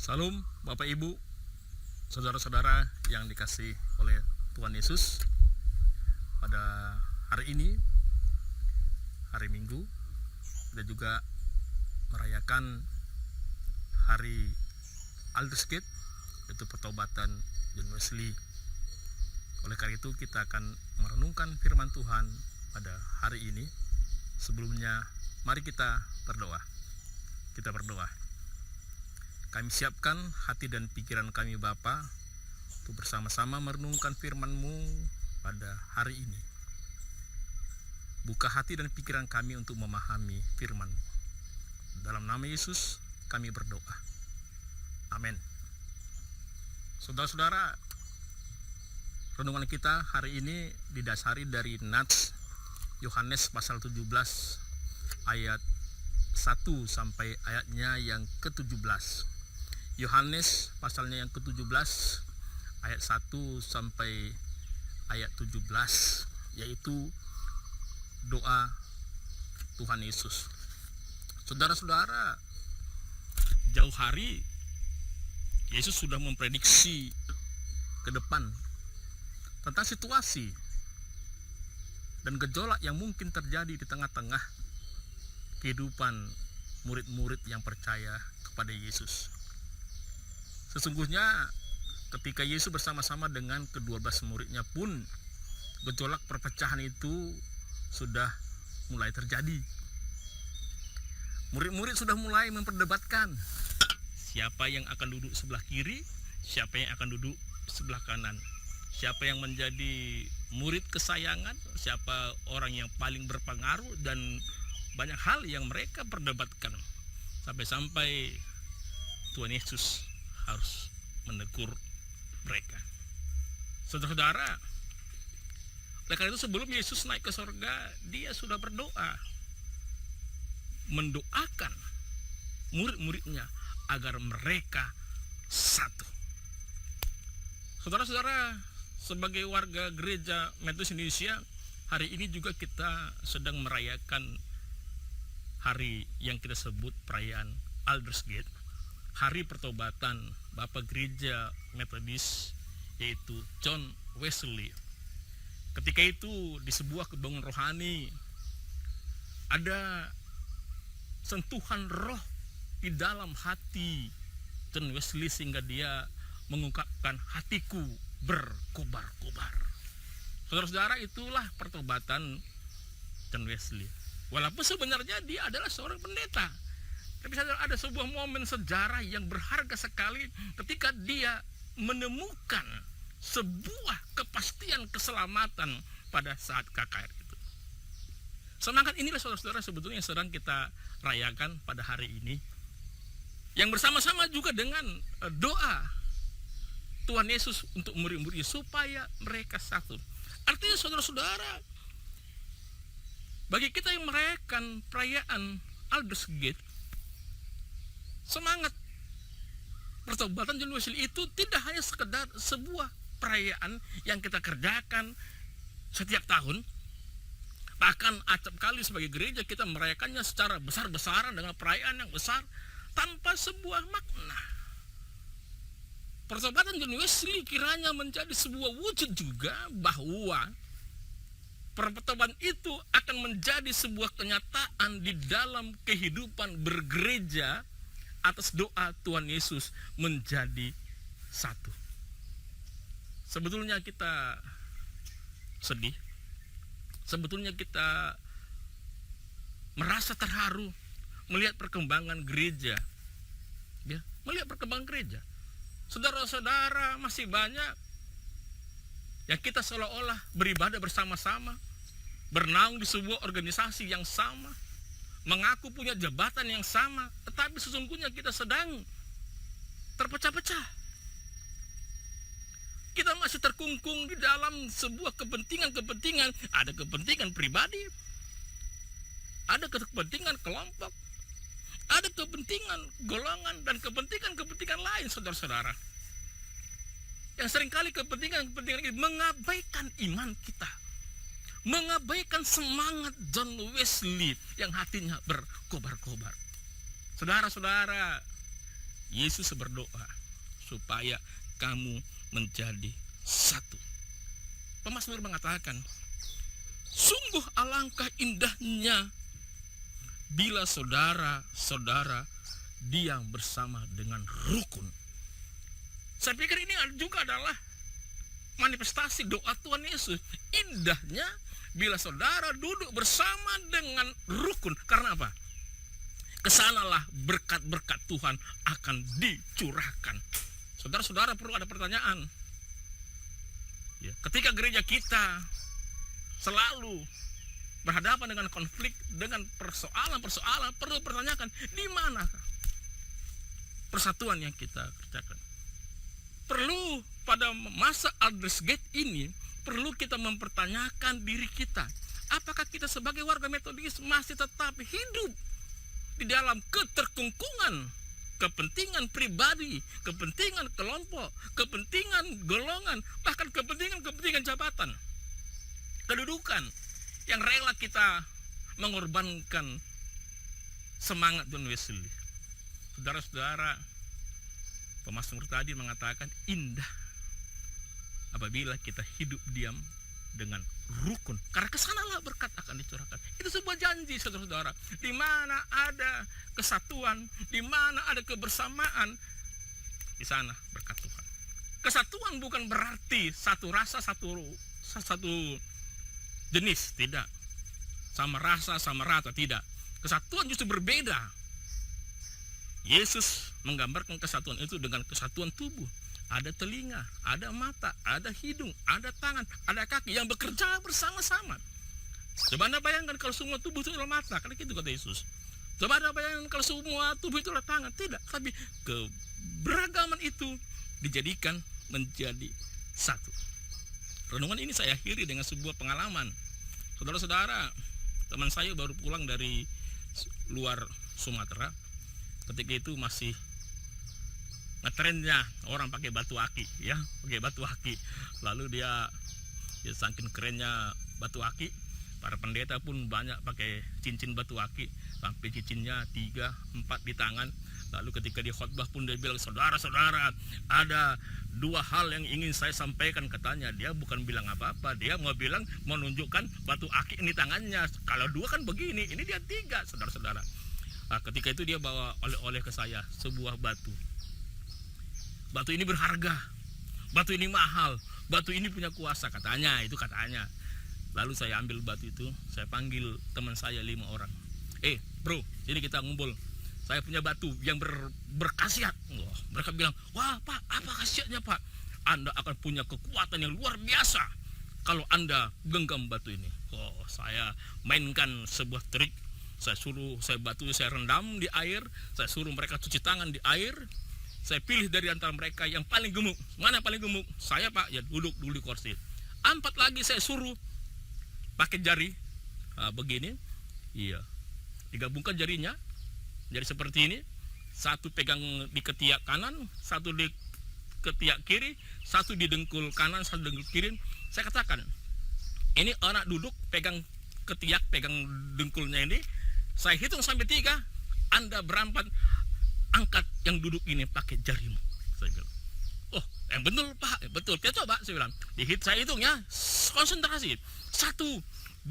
Salam Bapak Ibu, saudara-saudara yang dikasih oleh Tuhan Yesus. Pada hari ini, hari Minggu, kita juga merayakan hari Aldersgate, yaitu pertobatan John Wesley. Oleh karena itu kita akan merenungkan firman Tuhan pada hari ini. Sebelumnya, mari kita berdoa. Kita berdoa. Kami siapkan hati dan pikiran kami Bapa untuk bersama-sama merenungkan firman-Mu pada hari ini. Buka hati dan pikiran kami untuk memahami firman-Mu. Dalam nama Yesus kami berdoa. Amin. Saudara-saudara, renungan kita hari ini didasari dari Nats Yohanes pasal 17 ayat 1 sampai ayatnya yang ke-17. Yohanes pasalnya yang ke-17 ayat 1 sampai ayat 17, yaitu doa Tuhan Yesus. Saudara-saudara, jauh hari Yesus sudah memprediksi ke depan tentang situasi dan gejolak yang mungkin terjadi di tengah-tengah kehidupan murid-murid yang percaya kepada Yesus. Sesungguhnya ketika Yesus bersama-sama dengan ke-12 muridnya pun, gejolak perpecahan itu sudah mulai terjadi. Murid-murid sudah mulai memperdebatkan siapa yang akan duduk sebelah kiri, siapa yang akan duduk sebelah kanan, siapa yang menjadi murid kesayangan, siapa orang yang paling berpengaruh, dan banyak hal yang mereka perdebatkan. Sampai-sampai Tuhan Yesus harus menegur mereka. Saudara-saudara, oleh karena itu sebelum Yesus naik ke sorga, dia sudah berdoa, mendoakan murid-muridnya agar mereka satu. Saudara-saudara, sebagai warga gereja Metodis Indonesia, hari ini juga kita sedang merayakan hari yang kita sebut perayaan Aldersgate, hari pertobatan Bapak Gereja Metodis, yaitu John Wesley. Ketika itu di sebuah kebangunan rohani ada sentuhan roh di dalam hati John Wesley sehingga dia mengungkapkan, hatiku berkobar-kobar. Saudara-saudara, itulah pertobatan John Wesley. Walaupun sebenarnya dia adalah seorang pendeta, tapi ada sebuah momen sejarah yang berharga sekali ketika dia menemukan sebuah kepastian keselamatan pada saat KKR itu. Semangat inilah saudara-saudara sebetulnya yang sedang kita rayakan pada hari ini, yang bersama-sama juga dengan doa Tuhan Yesus untuk murid-muridnya supaya mereka satu. Artinya saudara-saudara, bagi kita yang merayakan perayaan Aldersgate, semangat pertobatan John Wesley itu tidak hanya sekedar sebuah perayaan yang kita kerjakan setiap tahun. Bahkan acap kali sebagai gereja kita merayakannya secara besar-besaran dengan perayaan yang besar tanpa sebuah makna. Pertobatan John Wesley kiranya menjadi sebuah wujud juga bahwa pertobatan itu akan menjadi sebuah kenyataan di dalam kehidupan bergereja atas doa Tuhan Yesus menjadi satu. Sebetulnya kita sedih, sebetulnya kita merasa terharu melihat perkembangan gereja, ya, melihat perkembangan gereja. Saudara-saudara, masih banyak yang kita seolah-olah beribadah bersama-sama, bernaung di sebuah organisasi yang sama, mengaku punya jabatan yang sama, tetapi sesungguhnya kita sedang terpecah-pecah. Kita masih terkungkung di dalam sebuah kepentingan-kepentingan. Ada kepentingan pribadi, ada kepentingan kelompok, ada kepentingan golongan, dan kepentingan-kepentingan lain, saudara-saudara. Yang seringkali kepentingan-kepentingan ini mengabaikan iman kita, mengabaikan semangat John Wesley yang hatinya berkobar-kobar. Saudara-saudara, Yesus berdoa supaya kamu menjadi satu. Pemazmur mengatakan, sungguh alangkah indahnya bila saudara-saudara diam bersama dengan rukun. Saya pikir ini juga adalah manifestasi doa Tuhan Yesus. Indahnya bila saudara duduk bersama dengan rukun. Karena apa? Kesanalah berkat-berkat Tuhan akan dicurahkan. Saudara-saudara perlu ada pertanyaan. Ya, ketika gereja kita selalu berhadapan dengan konflik, dengan persoalan-persoalan, perlu pertanyakan, di mana persatuan yang kita kerjakan? Perlu pada masa Aldersgate ini, perlu kita mempertanyakan diri kita. Apakah kita sebagai warga Metodis masih tetap hidup di dalam keterkungkungan kepentingan pribadi, kepentingan kelompok, kepentingan golongan, bahkan kepentingan jabatan, kedudukan yang rela kita mengorbankan semangat John Wesley. Saudara-saudara, pemazmur tadi mengatakan indah apabila kita hidup diam dengan rukun, karena kesanalah berkat akan dicurahkan. Itu sebuah janji, saudara-saudara. Di mana ada kesatuan, di mana ada kebersamaan, di sana berkat Tuhan. Kesatuan bukan berarti satu rasa, satu jenis, tidak. Sama rasa, sama rata, tidak. Kesatuan justru berbeda. Yesus menggambarkan kesatuan itu dengan kesatuan tubuh. Ada telinga, ada mata, ada hidung, ada tangan, ada kaki yang bekerja bersama-sama. Coba Anda bayangkan kalau semua tubuh itu adalah mata, karena itu kata Yesus. Coba Anda bayangkan kalau semua tubuh itu adalah tangan, tidak. Tapi keberagaman itu dijadikan menjadi satu. Renungan ini saya akhiri dengan sebuah pengalaman. Saudara-saudara, teman saya baru pulang dari luar Sumatera. Ketika itu masih ngetrennya orang pakai batu aki, ya, pakai batu aki. Lalu dia saking kerennya batu aki, para pendeta pun banyak pakai cincin batu aki, sampai cincinnya 3-4 di tangan. Lalu ketika di khotbah pun dia bilang, saudara-saudara, ada 2 hal yang ingin saya sampaikan, katanya. Dia bukan bilang apa-apa, dia mau menunjukkan batu aki ini tangannya. Kalau 2 kan begini, ini dia 3, saudara-saudara. Nah, ketika itu dia bawa oleh-oleh ke saya sebuah batu. Batu ini berharga, batu ini mahal, batu ini punya kuasa, katanya, itu katanya. Lalu saya ambil batu itu, saya panggil teman saya 5 orang. Bro, ini kita ngumpul. Saya punya batu yang berkhasiat. Mereka bilang, wah Pak, apa khasiatnya Pak? Anda akan punya kekuatan yang luar biasa kalau Anda genggam batu ini. Saya mainkan sebuah trik. Saya rendam di air, saya suruh mereka cuci tangan di air. Saya pilih dari antara mereka yang paling gemuk. Mana paling gemuk? Saya Pak, ya duduk dulu di kursi. 4 lagi saya suruh pakai jari begini. Iya, digabungkan jarinya, jadi seperti ini. 1 pegang di ketiak kanan, 1 di ketiak kiri, 1 di dengkul kanan, 1 di dengkul kiri. Saya katakan, ini anak duduk pegang ketiak, pegang dengkulnya ini. Saya hitung sampai 3. Anda berempat angkat yang duduk ini pakai jarimu. Saya bilang, yang betul Pak, betul. Kita coba, saya bilang. Saya hitung ya, konsentrasi. 1,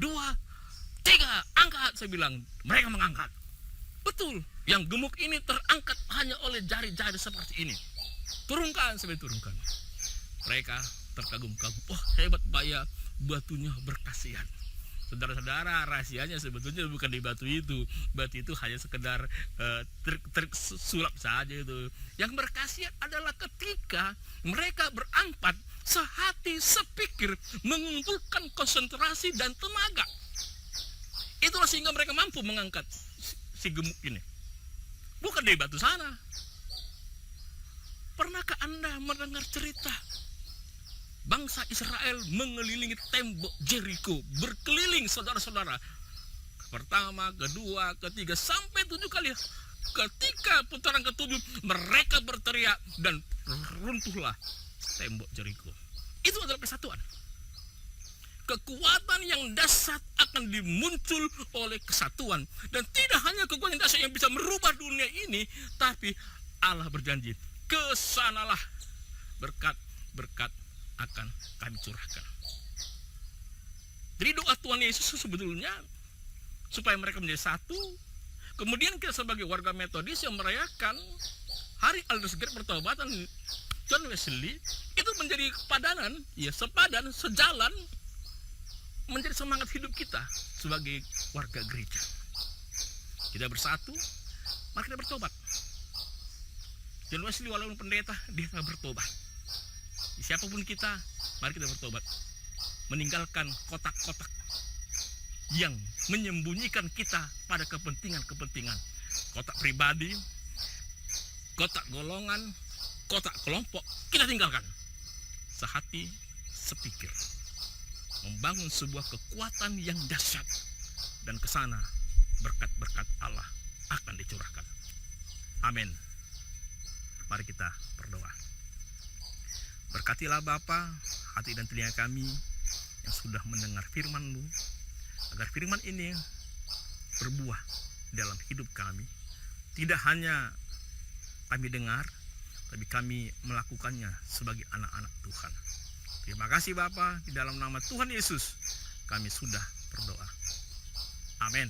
2, 3, angkat. Saya bilang, mereka mengangkat. Betul, yang gemuk ini terangkat hanya oleh jari-jari seperti ini. Turunkan, saya turunkan. Mereka terkagum-kagum. Hebat Pak ya, batunya berkhasiat. Saudara-saudara, rahasianya sebetulnya bukan di batu itu. Batu itu hanya sekedar trik sulap saja itu. Yang berkhasiat adalah ketika mereka berempat sehati sepikir mengumpulkan konsentrasi dan tenaga. Itulah sehingga mereka mampu mengangkat si gemuk ini. Bukan dari batu sana. Pernahkah Anda mendengar cerita bangsa Israel mengelilingi tembok Jericho, berkeliling, saudara-saudara. Pertama, kedua, ketiga, sampai 7 kali. Ketika putaran ke-7, mereka berteriak dan runtuhlah tembok Jericho. Itu adalah kesatuan. Kekuatan yang dahsyat akan dimuncul oleh kesatuan. Dan tidak hanya kekuatan yang dahsyat yang bisa merubah dunia ini, tapi Allah berjanji, kesanalah berkat-berkat akan kami curahkan. Jadi doa Tuhan Yesus sebetulnya supaya mereka menjadi satu. Kemudian kita sebagai warga Metodis yang merayakan hari Aldersgate pertobatan John Wesley itu menjadi padanan, ya sepadan, sejalan, menjadi semangat hidup kita sebagai warga gereja. Kita bersatu, mari kita bertobat. John Wesley walaupun pendeta, dia telah bertobat. Siapapun kita, mari kita bertobat. Meninggalkan kotak-kotak yang menyembunyikan kita pada kepentingan-kepentingan. Kotak pribadi, kotak golongan, kotak kelompok, kita tinggalkan. Sehati, sepikir. Membangun sebuah kekuatan yang dahsyat. Dan ke sana berkat-berkat Allah akan dicurahkan. Amin. Mari kita berdoa. Berkatilah Bapa hati dan telinga kami yang sudah mendengar firman-Mu, agar firman ini berbuah dalam hidup kami. Tidak hanya kami dengar, tapi kami melakukannya sebagai anak-anak Tuhan. Terima kasih Bapa, di dalam nama Tuhan Yesus kami sudah berdoa. Amin.